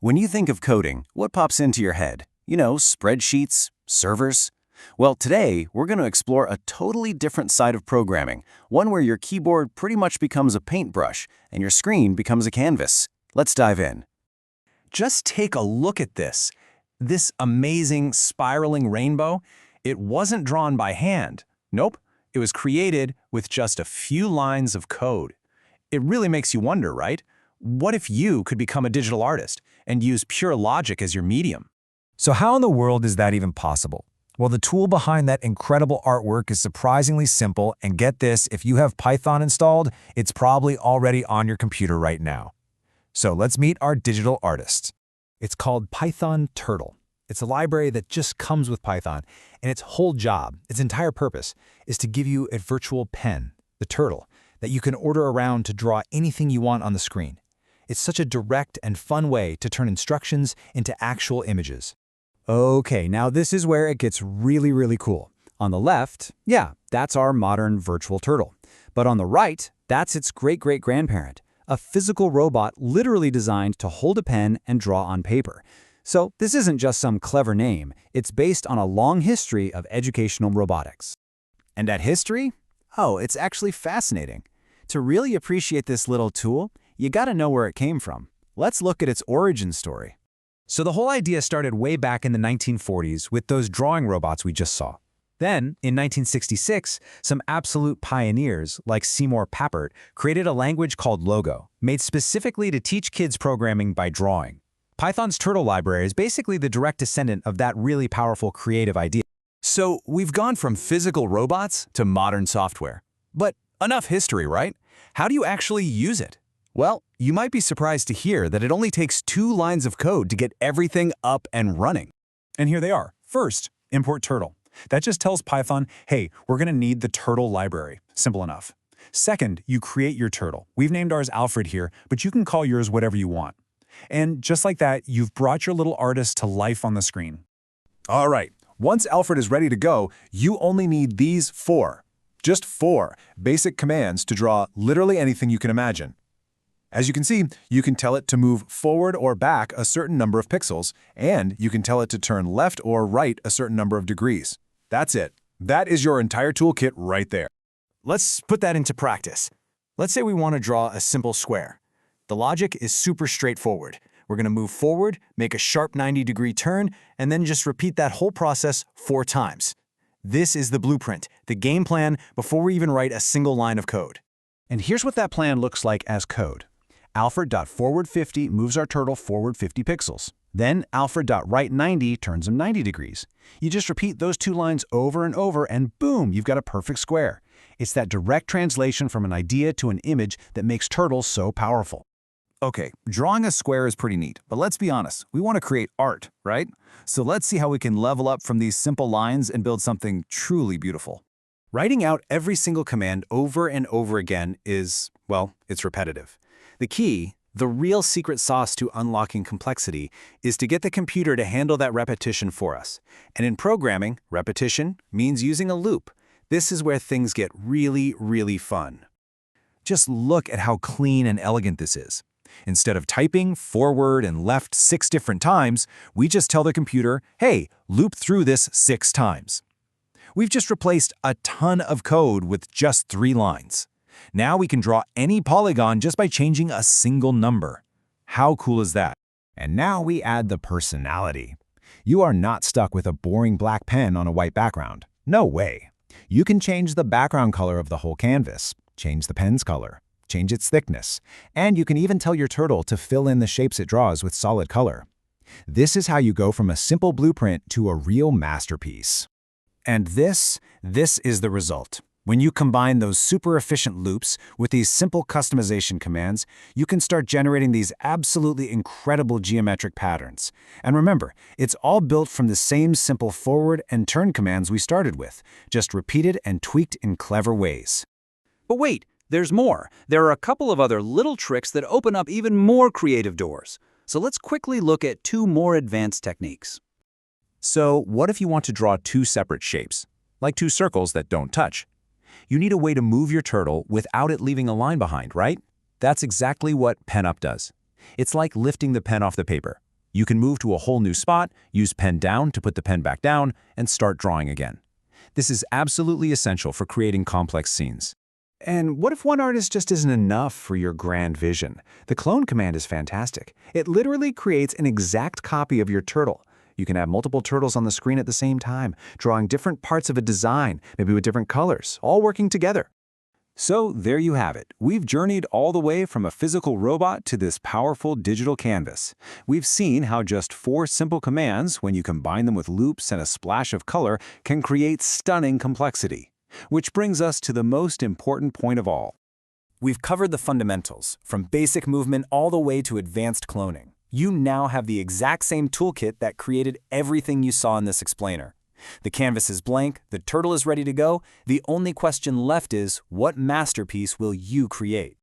When you think of coding, what pops into your head? Spreadsheets, servers? Well, today, we're going to explore a totally different side of programming, one where your keyboard pretty much becomes a paintbrush and your screen becomes a canvas. Let's dive in. Just take a look at this. This amazing spiraling rainbow, it wasn't drawn by hand. Nope, it was created with just a few lines of code. It really makes you wonder, right? What if you could become a digital artist and use pure logic as your medium? So how in the world is that even possible? Well, the tool behind that incredible artwork is surprisingly simple, and get this, if you have Python installed, it's probably already on your computer right now. So let's meet our digital artist. It's called Python Turtle. It's a library that just comes with Python, and its whole job, its entire purpose, is to give you a virtual pen, the turtle, that you can order around to draw anything you want on the screen. It's such a direct and fun way to turn instructions into actual images. Okay, now this is where it gets really cool. On the left, that's our modern virtual turtle. But on the right, that's its great-great-grandparent, a physical robot literally designed to hold a pen and draw on paper. So this isn't just some clever name, it's based on a long history of educational robotics. And that history? Oh, it's actually fascinating. To really appreciate this little tool, you gotta know where it came from. Let's look at its origin story. So the whole idea started way back in the 1940s with those drawing robots we just saw. Then, in 1966, some absolute pioneers like Seymour Papert created a language called Logo, made specifically to teach kids programming by drawing. Python's Turtle library is basically the direct descendant of that really powerful creative idea. So we've gone from physical robots to modern software. But enough history, right? How do you actually use it? Well, you might be surprised to hear that it only takes 2 lines of code to get everything up and running. And here they are. First, import turtle. That just tells Python, hey, we're going to need the turtle library. Simple enough. Second, you create your turtle. We've named ours Alfred here, but you can call yours whatever you want. And just like that, you've brought your little artist to life on the screen. All right, once Alfred is ready to go, you only need these 4, just 4 basic commands to draw literally anything you can imagine. As you can see, you can tell it to move forward or back a certain number of pixels, and you can tell it to turn left or right a certain number of degrees. That's it. That is your entire toolkit right there. Let's put that into practice. Let's say we want to draw a simple square. The logic is super straightforward. We're going to move forward, make a sharp 90-degree turn, and then just repeat that whole process 4 times. This is the blueprint, the game plan, before we even write a single line of code. And here's what that plan looks like as code. Alfred.forward50 moves our turtle forward 50 pixels. Then Alfred.right90 turns him 90 degrees. You just repeat those 2 lines over and over, and boom, you've got a perfect square. It's that direct translation from an idea to an image that makes turtles so powerful. Okay, drawing a square is pretty neat, but let's be honest, we want to create art, right? So let's see how we can level up from these simple lines and build something truly beautiful. Writing out every single command over and over again is, well, it's repetitive. The key, the real secret sauce to unlocking complexity, is to get the computer to handle that repetition for us. And in programming, repetition means using a loop. This is where things get really fun. Just look at how clean and elegant this is. Instead of typing forward and left 6 different times, we just tell the computer, hey, loop through this 6 times. We've just replaced a ton of code with just 3 lines. Now we can draw any polygon just by changing a single number. How cool is that? And now we add the personality. You are not stuck with a boring black pen on a white background. No way. You can change the background color of the whole canvas, change the pen's color, change its thickness, and you can even tell your turtle to fill in the shapes it draws with solid color. This is how you go from a simple blueprint to a real masterpiece. And this is the result. When you combine those super efficient loops with these simple customization commands, you can start generating these absolutely incredible geometric patterns. And remember, it's all built from the same simple forward and turn commands we started with, just repeated and tweaked in clever ways. But wait, there's more. There are a couple of other little tricks that open up even more creative doors. So let's quickly look at 2 more advanced techniques. So what if you want to draw 2 separate shapes, like 2 circles that don't touch? You need a way to move your turtle without it leaving a line behind, right? That's exactly what PenUp does. It's like lifting the pen off the paper. You can move to a whole new spot, use pen down to put the pen back down, and start drawing again. This is absolutely essential for creating complex scenes. And what if one artist just isn't enough for your grand vision? The clone command is fantastic. It literally creates an exact copy of your turtle. You can have multiple turtles on the screen at the same time, drawing different parts of a design, maybe with different colors, all working together. So there you have it. We've journeyed all the way from a physical robot to this powerful digital canvas. We've seen how just 4 simple commands, when you combine them with loops and a splash of color, can create stunning complexity. Which brings us to the most important point of all. We've covered the fundamentals, from basic movement all the way to advanced cloning. You now have the exact same toolkit that created everything you saw in this explainer. The canvas is blank, the turtle is ready to go. The only question left is, what masterpiece will you create?